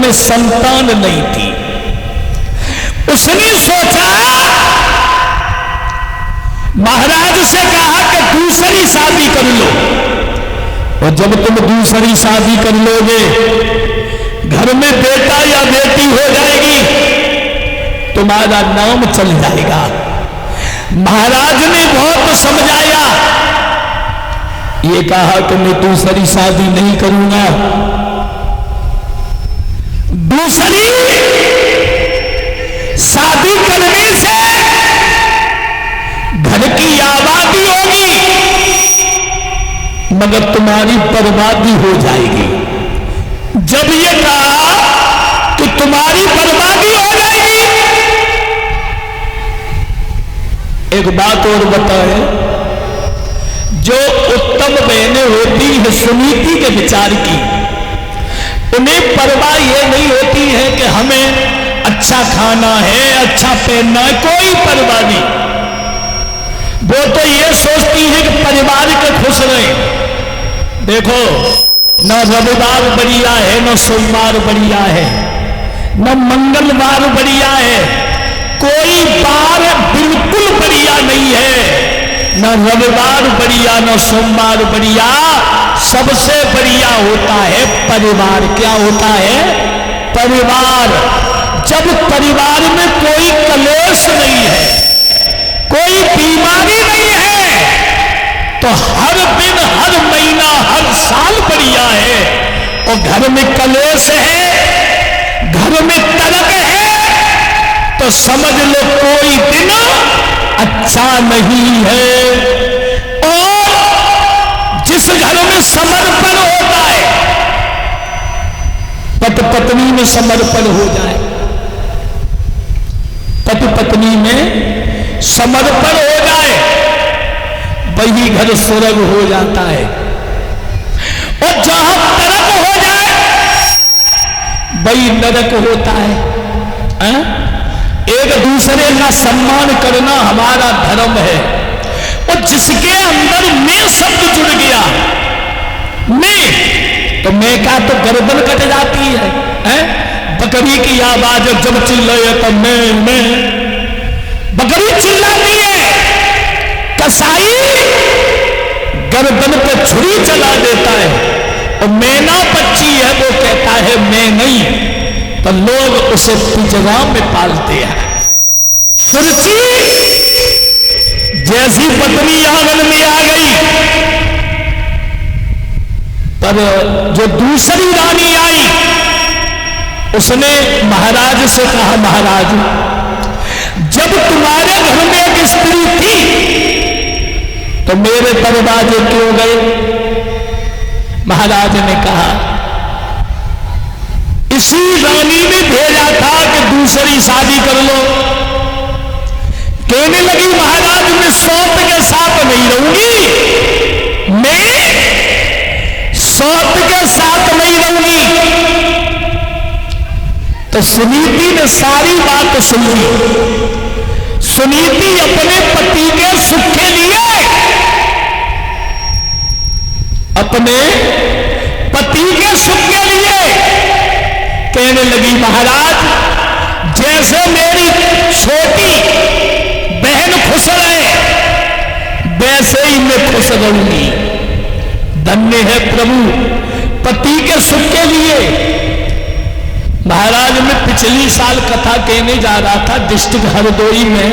में संतान नहीं थी। उसने सोचा, महाराज से कहा कि दूसरी शादी कर लो, और जब तुम दूसरी शादी कर लोगे, घर में बेटा या बेटी हो जाएगी, तुम्हारा नाम चल जाएगा। महाराज ने बहुत समझाया, ये कहा कि मैं दूसरी शादी नहीं करूंगा। दूसरी शादी करने से घर की आबादी होगी, मगर तुम्हारी बर्बादी हो जाएगी। जब ये कहा कि तुम्हारी बर्बादी हो जाएगी, एक बात और बताए, जो उत्तम बहनें होती है सुनीति के विचार की, उन्हें परवाह ये नहीं होती है कि हमें अच्छा खाना है, अच्छा पहनना है, कोई परवाह नहीं। वो तो ये सोचती है कि परिवार के खुश रहे। देखो, न रविवार बढ़िया है, न सोमवार बढ़िया है, न मंगलवार बढ़िया है, कोई बार बिल्कुल बढ़िया नहीं है। न रविवार बढ़िया, न सोमवार बढ़िया। सबसे बढ़िया होता है परिवार। क्या होता है? परिवार। जब परिवार में कोई कलेश नहीं है, कोई बीमारी नहीं है, तो हर दिन, हर महीना, हर साल बढ़िया है। और घर में कलेश है, घर में तर्क है, तो समझ लो कोई दिन अच्छा नहीं है। और जिस घर में समर्पण होता है, पति पत्नी में समर्पण हो जाए, पति पत्नी में समर्पण हो जाए, वही घर स्वर्ग हो जाता है। और जहां तर्क हो जाए, वही नरक होता है। एक दूसरे का सम्मान करना हमारा धर्म है। और जिसके अंदर मैं शब्द जुड़ गया, मैं, तो मैं का तो गर्दन कट जाती है। बकरी की आवाज जब चिल्लाए तो मैं, बकरी चिल्लाती है, कसाई गर्दन पे छुरी चला देता है, और मैना पक्षी है, वो कहता है मैं नहीं, तो लोग उसे पिंजरा में पालते हैं। सुरची जैसी पत्नी आंगन में आ गई, पर जो दूसरी रानी आई, उसने महाराज से कहा, महाराज, जब तुम्हारे घर में एक स्त्री थी, तो मेरे दरवाजे क्यों गए? महाराज ने कहा, इसी रानी ने भेजा था कि दूसरी शादी कर लो। कहने लगी, महाराज, मैं सौत के साथ नहीं रहूंगी, मैं सौत के साथ नहीं रहूंगी। तो सुनीति ने सारी बात सुन ली। सुनीति अपने पति के सुख के लिए, अपने पति के सुख के लिए कहने लगी, महाराज, जैसे मेरी छोटी बहन खुश रहे, वैसे ही मैं खुश रहूंगी। धन्य है प्रभु, पति के सुख के लिए। महाराज, मैं पिछली साल कथा कहने जा रहा था डिस्ट्रिक्ट हरदोई में,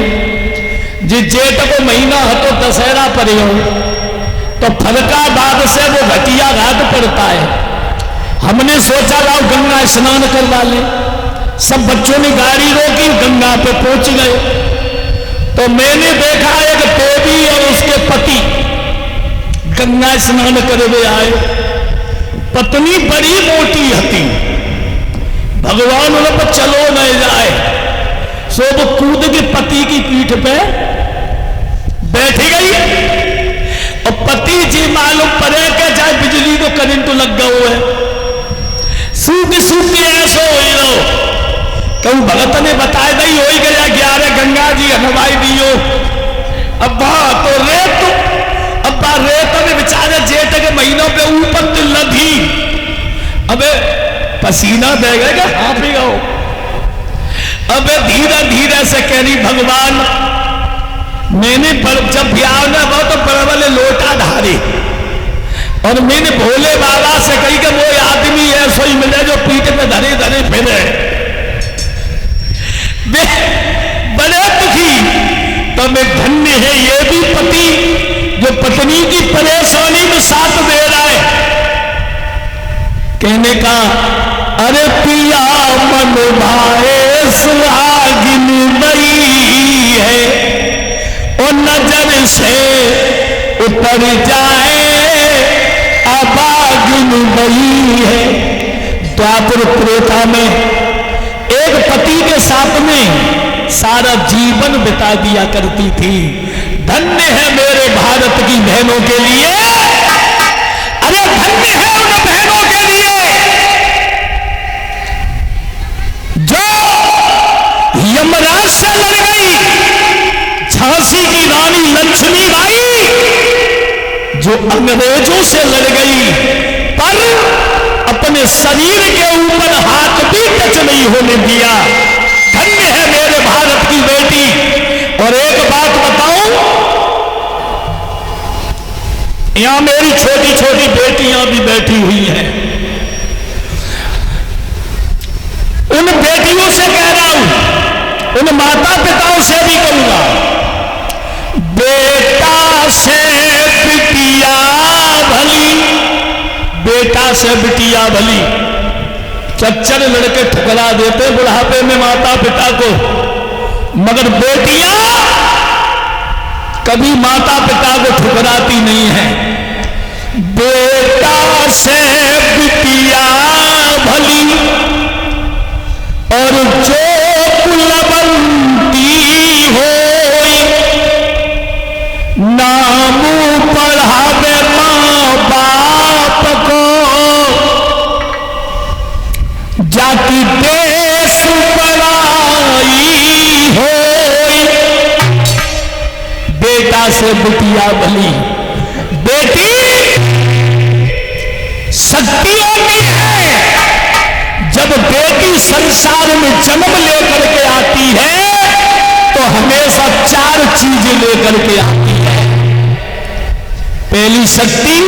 जिस जेठ को महीना हो तो दशहरा पर हो, तो फरकाबाद से वो घटिया घाट पड़ता है। हमने सोचा लाओ गंगा स्नान करवा ले। सब बच्चों ने गाड़ी रोकी, गंगा पे पहुंच गए, तो मैंने देखा एक देवी और उसके पति गंगा स्नान करवे आए। पत्नी बड़ी मोटी हती, भगवान उन्हें चलो न जाए, सो वो कूद के पति की पीठ पे बैठ गई। और पति जी मालूम पड़े कि चाहे बिजली को करंट लग गया है, सूखी ऐसो हो कहूं भगत ने बताया नहीं हो ही गया 11 गंगा जी हलवाई दियो। अब्बा तो रेत, अब्बा रेत में बेचारे जेठ के महीनों पे ऊपर लधी। अबे पसीना देगा क्या? हाँ पिगाओ। अब धीरे धीरे से कह रही भगवान मैंने जब ब्याह ना हो तो बड़े वाले लोटा धारे और मैंने भोले बाबा से कही कि वो आदमी ऐसा ही मिले जो पीठ पे धरे धरे फिरे, बड़े दुखी। तो मैं धन्य है ये भी पति जो पत्नी की परेशानी में साथ दे रहा है। कहने का अरे पिया मन भाए सुहागिन बई है और नजर से उतर जाए अभागिन बई है। द्वापर त्रेता में एक पति के साथ में सारा जीवन बिता दिया करती थी। धन्य है मेरे भारत की बहनों के लिए, अरे धन्य है उन बहनों के लिए जो यमराज से लड़ गई, झांसी की रानी लक्ष्मीबाई जो अंग्रेजों से लड़ गई पर अपने शरीर के ऊपर हाथ भी टच नहीं होने दिया। धन्य है मेरे भारत की बेटी। और एक बात बताऊं, यहां मेरी छोटी छोटी बेटियां भी बैठी हुई हैं, उन बेटियों से कह रहा हूं, उन माता पिताओं से भी कहूंगा, बेटा से बिटिया भली, बेटा से बिटिया भली। चच्चर लड़के ठुकरा देते बुढ़ापे में माता पिता को, मगर बेटियां कभी माता पिता को ठुकराती नहीं है। बेटा से बिटिया भली और जो कुलवंती होई, नाम पढ़ावे माँ बाप को, जाति देश पराई होई। बेटा से बिटिया भली। बेटी शक्ति होती है, जब बेटी संसार में जन्म लेकर के आती है तो हमेशा 4 चीजें लेकर के आती है। पहली शक्ति,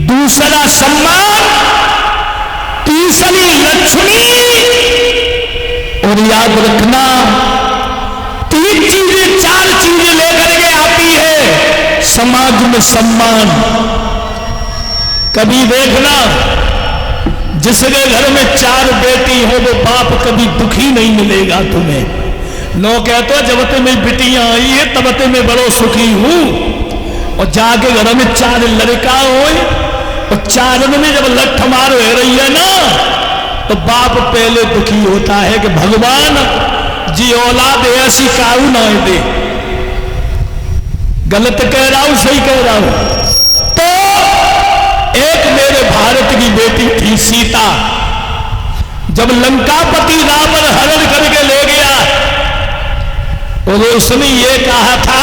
दूसरा सम्मान, तीसरी लक्ष्मी और याद रखना 3 चीजें 4 चीजें लेकर के आती है समाज में सम्मान। कभी देखना जिसके घर में 4 बेटी हो वो बाप कभी दुखी नहीं मिलेगा तुम्हें। लोग कहते हो जब तुम्हें बिटियां आई है तब मैं बड़ो सुखी हूं, और जाके घर में 4 लड़का हो और 4 में जब लठ मार हो रही है ना तो बाप पहले दुखी होता है कि भगवान जी औलाद ऐसी काऊ ना दे। गलत कह रहा हूं सही कह रहा हूं? तो एक मेरे भारत की बेटी थी सीता, जब लंकापति रावण हरण करके ले गया और उसने ये कहा था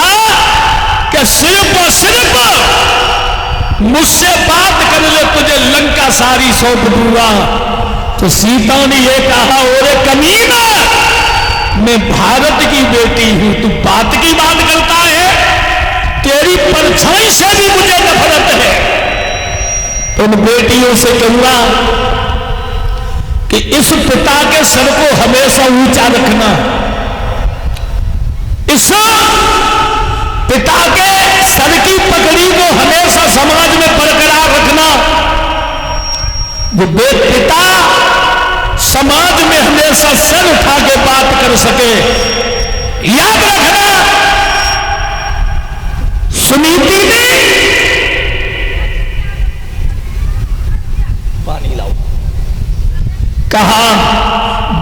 कि सिर्फ और सिर्फ मुझसे बात कर ले तुझे लंका सारी सौंप दूंगा। तो सीता ने ये कहा ओरे कमीना, मैं भारत की बेटी हूं, तू बात की बात करता है, तेरी परछाई से भी मुझे नफरत है। तो उन बेटियों से कहूंगा कि इस पिता के सर को हमेशा ऊंचा रखना, इस पिता के सर की पकड़ी को हमेशा समाज में बरकरार रखना। वो पिता समाज में हमेशा सर उठा के बात कर सके। याद रखना सुनीति ने पानी लाओ कहा,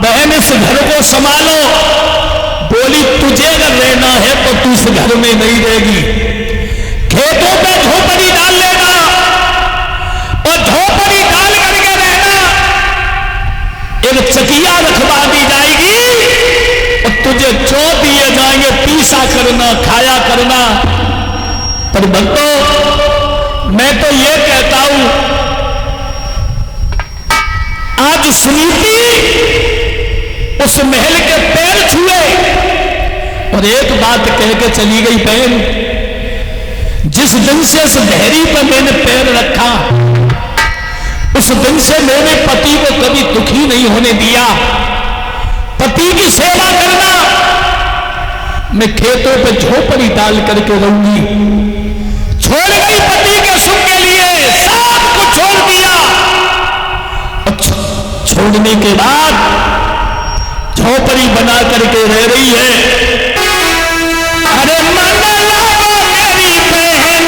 बहन इस घर को संभालो। बोली तुझे अगर रहना है तो तू इस घर में नहीं रहेगी, खेतों पे झोपड़ी डाल लेना और झोपड़ी डाल करके रहना। एक चकिया रखवा दी जाएगी और तुझे जो दिए जाएंगे पीसा करना, खाया करना। पर भक्तों मैं तो ये कहता हूं आज सुनीति उस महल के पैर छुए और एक बात कह के चली गई, बहन जिस दिन से इस बहरी पर मैंने पैर रखा उस दिन से मैंने पति को कभी दुखी नहीं होने दिया। पति की सेवा करना, मैं खेतों पे झोपड़ी डाल करके रहूंगी। छोड़ गई पति के सुख के लिए, सब कुछ छोड़ दिया। छोड़ने के बाद झोपड़ी बना करके रह रही है। अरे मन लगो मेरी बहन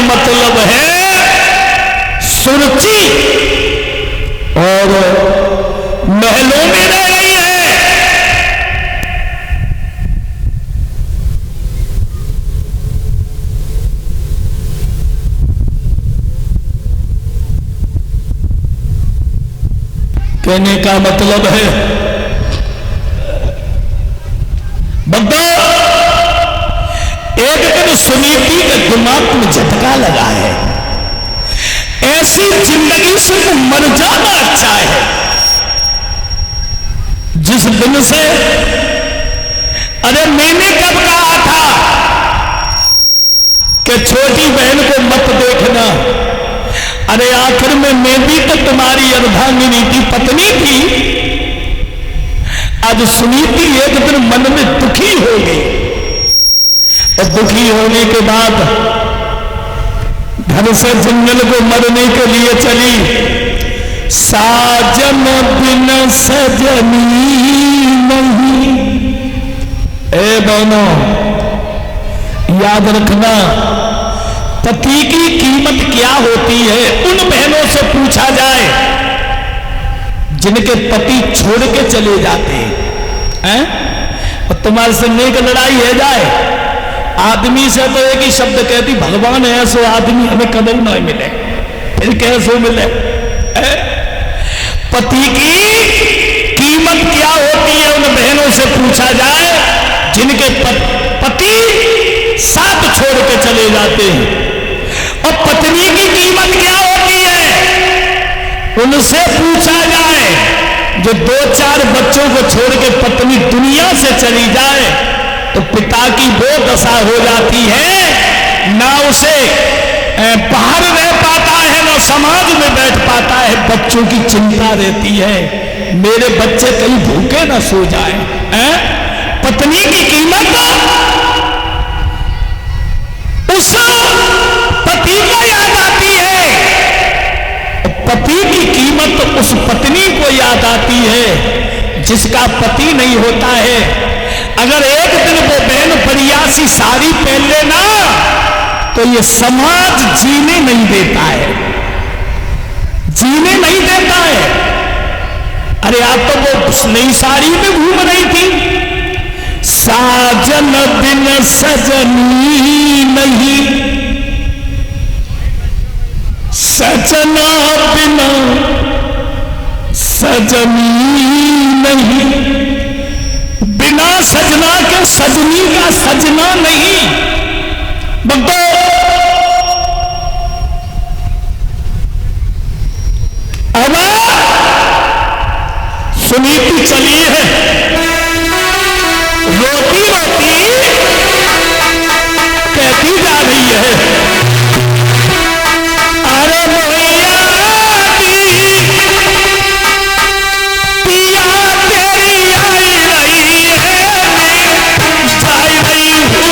मतलब है सुरुचि और महलों में रह रही है। कहने का मतलब है बग्गा एक दिन सुनीति के दिमाग में झटका लगा है, ऐसी जिंदगी से तो मर जाना अच्छा है। जिस दिन से अरे मैंने कब कहा था कि छोटी बहन को मत देखना, अरे आखिर में मैं भी तो तुम्हारी अर्धांगिनी की पत्नी थी। आज सुनीति एक दिन मन में दुखी हो गई और दुखी होने के बाद घर से जंगल को मरने के लिए चली। साजन बिन सजनी नहीं। ए बहनों याद रखना, पति की कीमत क्या होती है उन बहनों से पूछा जाए जिनके पति छोड़ के चले जाते हैं। और तुम्हारे से नेक लड़ाई है जाए, आदमी से तो एक ही शब्द कहती भगवान है सो आदमी हमें कदर न मिले, फिर कैसे मिले। पति की कीमत क्या होती है उन बहनों से पूछा जाए जिनके पति साथ छोड़ के चले जाते हैं। और पत्नी की कीमत क्या होती है उनसे पूछा जाए जो 2-4 बच्चों को छोड़ के पत्नी दुनिया से चली जाए तो पिता की वो दशा हो जाती है, ना उसे बाहर रह पाता है ना समाज में बैठ पाता है। बच्चों की चिंता रहती है, मेरे बच्चे कहीं भूखे ना सो जाएं। पत्नी की कीमत उस पति को याद आती है, पति की कीमत उस पत्नी को याद आती है जिसका पति नहीं होता है। अगर एक दिन वो बहन परियासी साड़ी पहन लेना तो ये समाज जीने नहीं देता है। जीने नहीं देता है। अरे आप तो वो नई साड़ी में घूम रही थी, साजन बिन सजनी नहीं, सजना बिना सजनी नहीं, बिना सजना के सजनी का सजना नहीं। भक्तों, अब सुनीति चली है, रोती रोती कहती जा रही है, अरे मैया पिया तेरी आई रही है, मैं जा रही हूँ।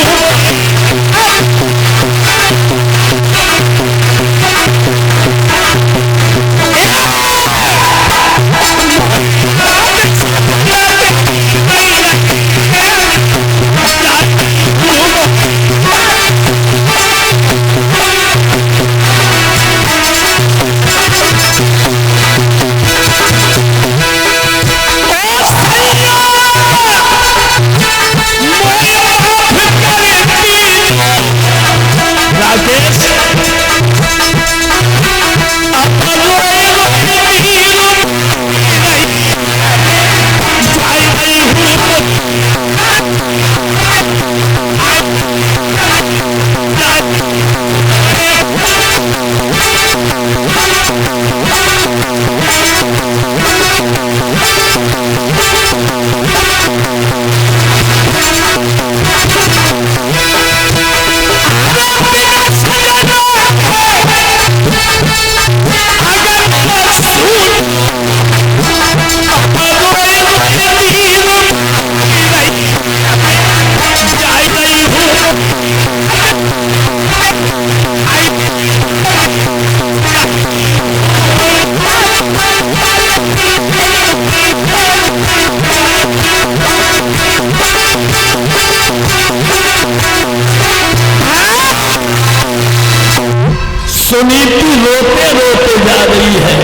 सुनीति रोते रोते जा रही है,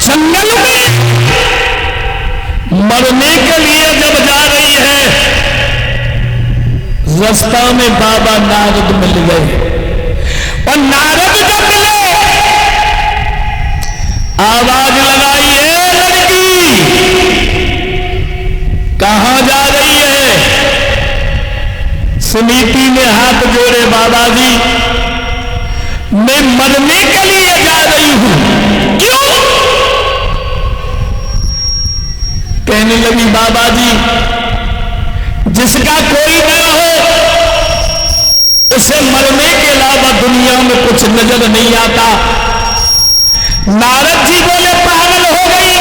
जंगल में मरने के लिए जब जा रही है, रास्ता में बाबा नारद मिल गए, और नारद जब मिले आवाज लगाई, है लड़की कहां जा रही है? सुनीति ने हाथ जोड़े, बाबा जी मैं मरने के लिए जा रही हूं। क्यों? कहने लगी, बाबा जी जिसका कोई न हो उसे मरने के अलावा दुनिया में कुछ नजर नहीं आता। नारद जी बोले, पागल हो गई,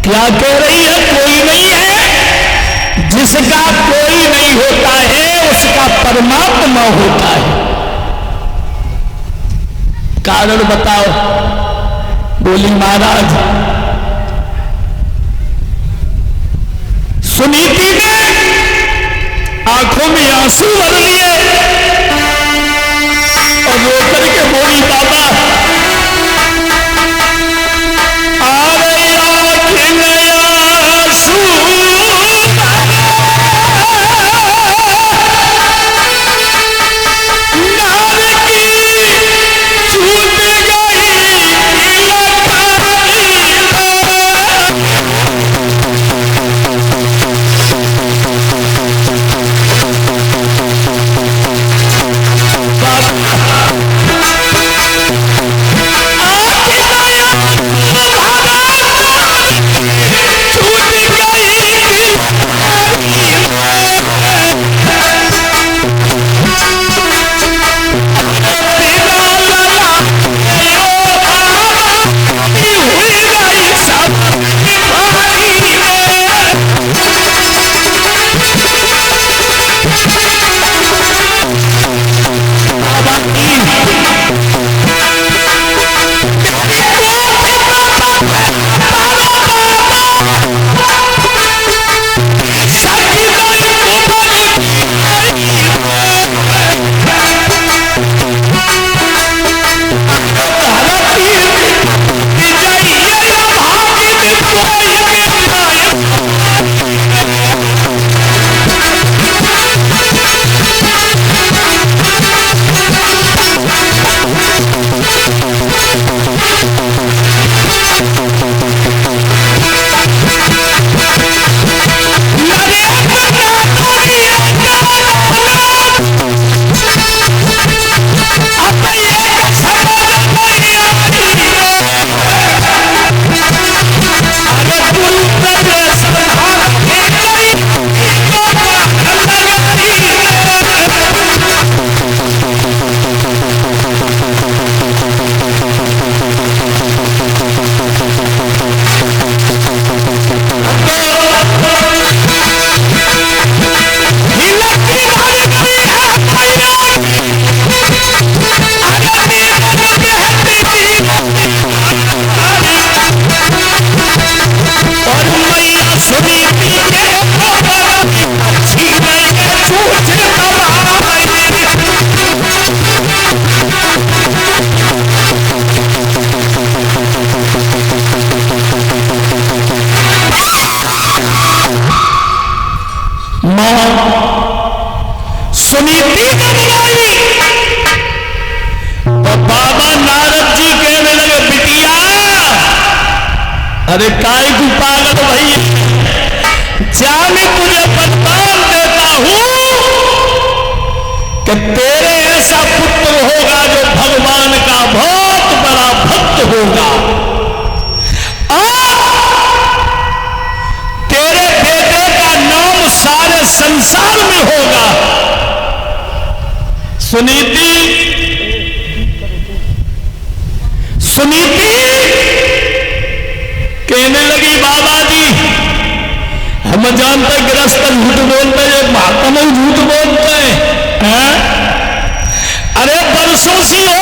क्या कह रही है? कोई नहीं है, जिसका कोई नहीं होता है उसका परमात्मा होता है। कारण बताओ। बोली, महाराज सुनीति ने आंखों में आंसू भर लिए और रो करके बोली, बाबा आ रही आंखें में आंसू, अरे काय को पागल भैया, जाने तुझे वरदान देता हूं कि तेरे ऐसा पुत्र होगा जो भगवान का बहुत बड़ा भक्त होगा, और तेरे बेटे का नाम सारे संसार में होगा। सुनीति कहने लगी, बाबा जी हम जानते गृहस्थ झूठ बोलते हैं, महात्मा झूठ बोलते हैं। अरे बरसों से हो